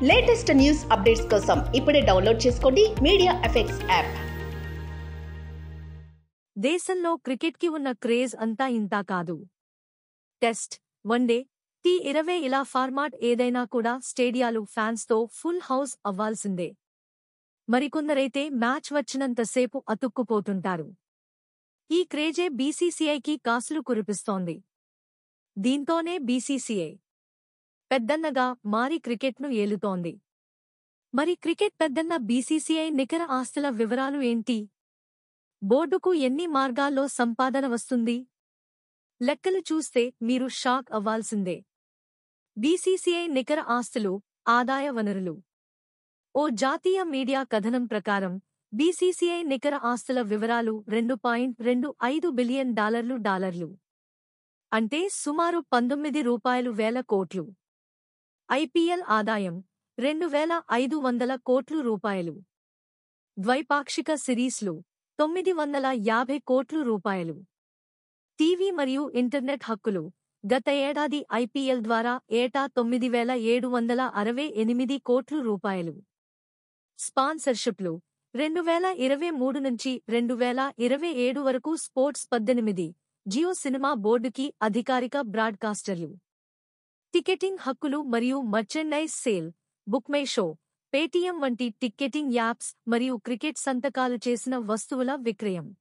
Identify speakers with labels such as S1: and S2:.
S1: Latest news updates కోసం ఇప్పుడే download చేసుకోండి మీడియా ఎఫెక్ట్స్ యాప్.
S2: దేశంలో క్రికెట్కి ఉన్న క్రేజ్ అంతా ఇంతా కాదు. టెస్ట్, వన్డే, టీ20 ఇలా ఫార్మాట్ ఏదైనా కూడా స్టేడియాలు ఫ్యాన్స్తో ఫుల్ హౌస్ అవ్వాల్సిందే. మరికొందరైతే మ్యాచ్ వచ్చినంతసేపు అతుక్కుపోతుంటారు. ఈ క్రేజే బీసీసీఐకి కాసులు కురిపిస్తోంది. దీంతోనే బీసీసీఐ పెద్దన్నగా మారి క్రికెట్ను ఏలుతోంది. మరి క్రికెట్ పెద్దన్న బీసీసీఐ నికర ఆస్తుల వివరాలు ఏంటి? బోర్డుకు ఎన్ని మార్గాల్లో సంపాదన వస్తుంది? లెక్కలు చూస్తే మీరు షాక్ అవ్వాల్సిందే. బీసీసీఐ నికర ఆస్తులు, ఆదాయ వనరులు. ఓ జాతీయ మీడియా కథనం ప్రకారం బీసీసీఐ నికర ఆస్తుల వివరాలు $2.25 బిలియన్ డాలర్లు. అంటే సుమారు రూ. 19 కోట్లు. ఐపీఎల్ ఆదాయం $2,500 కోట్లు. ద్వైపాక్షిక సిరీస్లు $950 కోట్లు. టీవీ మరియు ఇంటర్నెట్ హక్కులు గత ఏడాది ఐపీఎల్ ద్వారా ఏటా $9,768 కోట్లు. స్పాన్సర్షిప్లు 2023 నుంచి 2027 వరకు స్పోర్ట్స్ 18 జియో సినిమా బోర్డుకి అధికారిక బ్రాడ్కాస్టర్లు. టికెటింగ్ హక్కులు మరియు మర్చెండైజ్ సేల్, బుక్మైషో, పేటీఎం వంటి టిక్కెటింగ్ యాప్స్ మరియు క్రికెట్ సంతకాలు చేసిన వస్తువుల విక్రయం.